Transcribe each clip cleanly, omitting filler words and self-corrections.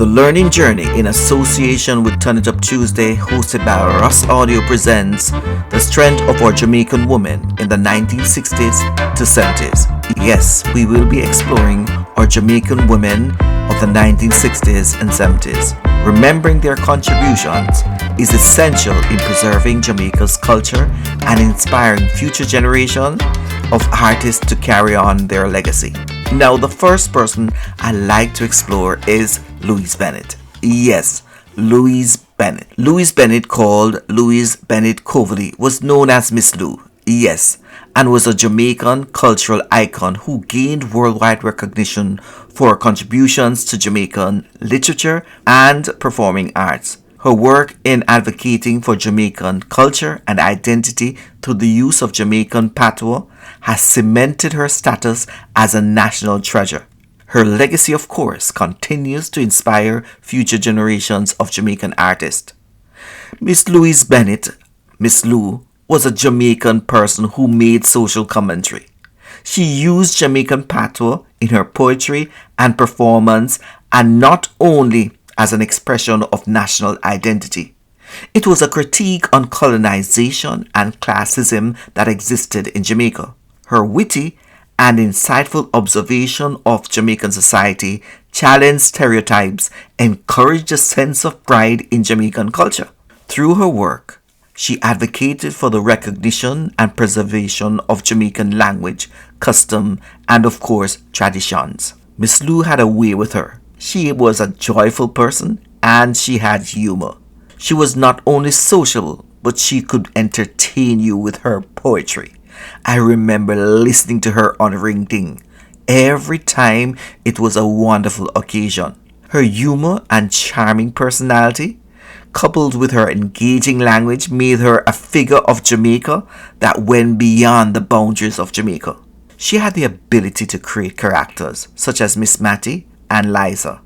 The Learning Journey, in association with Turn It Up Tuesday, hosted by Russ Audio, presents the strength of our Jamaican women in the 1960s to 70s. Yes, we will be exploring our Jamaican women of the 1960s and 70s. Remembering their contributions is essential in preserving Jamaica's culture and inspiring future generations of artists to carry on their legacy. Now, the first person I like to explore is Louise Bennett. Yes, Louise Bennett. Louise Bennett, called Louise Bennett-Coverley, was known as Miss Lou. Yes, and was a Jamaican cultural icon who gained worldwide recognition for her contributions to Jamaican literature and performing arts. Her work in advocating for Jamaican culture and identity through the use of Jamaican patois has cemented her status as a national treasure. Her legacy, of course, continues to inspire future generations of Jamaican artists. Miss Louise Bennett, Miss Lou, was a Jamaican person who made social commentary. She used Jamaican patois in her poetry and performance, and not only as an expression of national identity. It was a critique on colonization and classism that existed in Jamaica. Her witty and insightful observation of Jamaican society challenged stereotypes, encouraged a sense of pride in Jamaican culture. Through her work, she advocated for the recognition and preservation of Jamaican language, custom, and of course, traditions. Miss Lou had a way with her. She was a joyful person and she had humor. She was not only sociable, but she could entertain you with her poetry. I remember listening to her on Ring Ting. Every time it was a wonderful occasion. Her humor and charming personality, coupled with her engaging language, made her a figure of Jamaica that went beyond the boundaries of Jamaica. She had the ability to create characters such as Miss Mattie and Liza,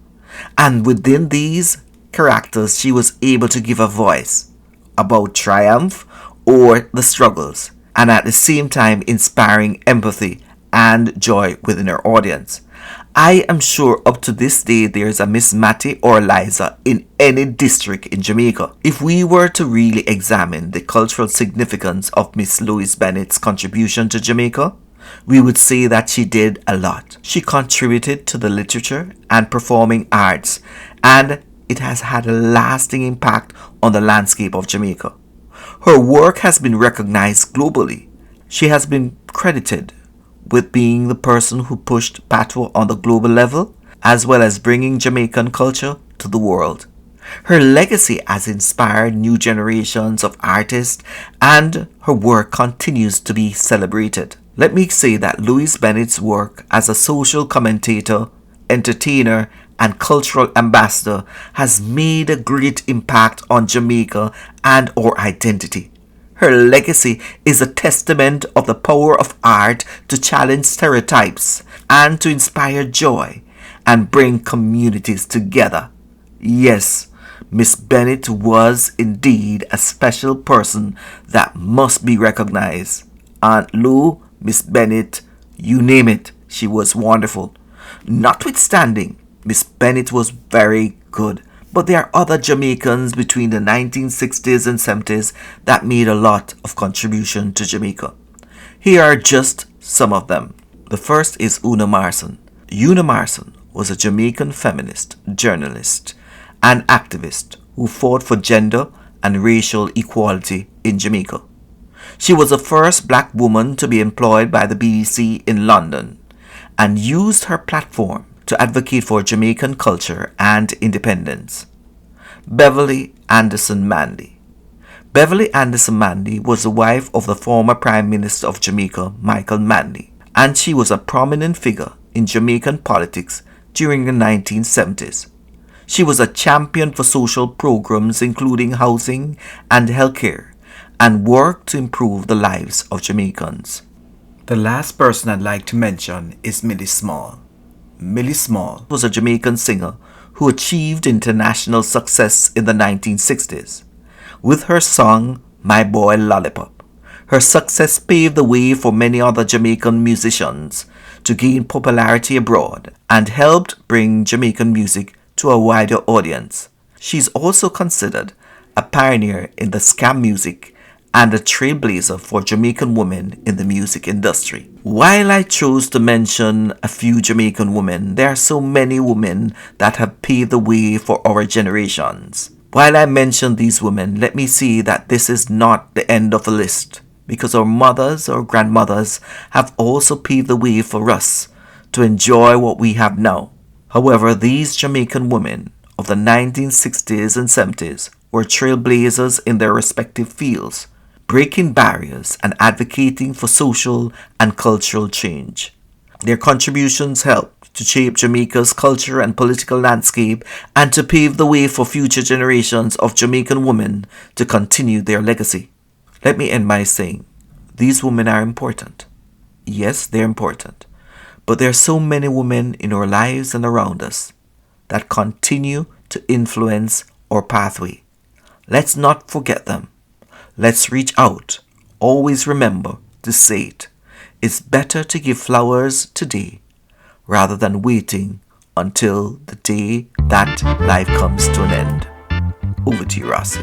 and within these characters she was able to give a voice about triumph or the struggles, and at the same time inspiring empathy and joy within her audience. I am sure up to this day there is a Miss Mattie or Liza in any district in Jamaica. If we were to really examine the cultural significance of Miss Louise Bennett's contribution to Jamaica, we would say that she did a lot. She contributed to the literature and performing arts, and it has had a lasting impact on the landscape of Jamaica. Her work has been recognized globally. She has been credited with being the person who pushed patois on the global level, as well as bringing Jamaican culture to the world. Her legacy has inspired new generations of artists, and her work continues to be celebrated. Let me say that Louise Bennett's work as a social commentator, entertainer, and cultural ambassador has made a great impact on Jamaica and our identity. Her legacy is a testament of the power of art to challenge stereotypes and to inspire joy and bring communities together. Yes, Miss Bennett was indeed a special person that must be recognized. Aunt Lou, Miss Bennett, you name it, she was wonderful. Notwithstanding, Miss Bennett was very good, but there are other Jamaicans between the 1960s and 70s that made a lot of contribution to Jamaica. Here are just some of them. The first is Una Marson. Una Marson was a Jamaican feminist, journalist, and activist who fought for gender and racial equality in Jamaica. She was the first black woman to be employed by the BBC in London and used her platform to advocate for Jamaican culture and independence. Beverley Anderson-Manley. Beverley Anderson-Manley was the wife of the former Prime Minister of Jamaica, Michael Manley, and she was a prominent figure in Jamaican politics during the 1970s. She was a champion for social programs including housing and healthcare, and worked to improve the lives of Jamaicans. The last person I'd like to mention is Millie Small. Millie Small was a Jamaican singer who achieved international success in the 1960s. With her song, My Boy Lollipop, her success paved the way for many other Jamaican musicians to gain popularity abroad and helped bring Jamaican music to a wider audience. She's also considered a pioneer in the ska music and a trailblazer for Jamaican women in the music industry. While I chose to mention a few Jamaican women, there are so many women that have paved the way for our generations. While I mention these women, let me see that this is not the end of the list, because our mothers or grandmothers have also paved the way for us to enjoy what we have now. However, these Jamaican women of the 1960s and 70s were trailblazers in their respective fields, breaking barriers and advocating for social and cultural change. Their contributions helped to shape Jamaica's culture and political landscape and to pave the way for future generations of Jamaican women to continue their legacy. Let me end by saying, these women are important. Yes, they're important. But there are so many women in our lives and around us that continue to influence our pathway. Let's not forget them. Let's reach out. Always remember to say it. It's better to give flowers today rather than waiting until the day that life comes to an end. Over to you, Rossi.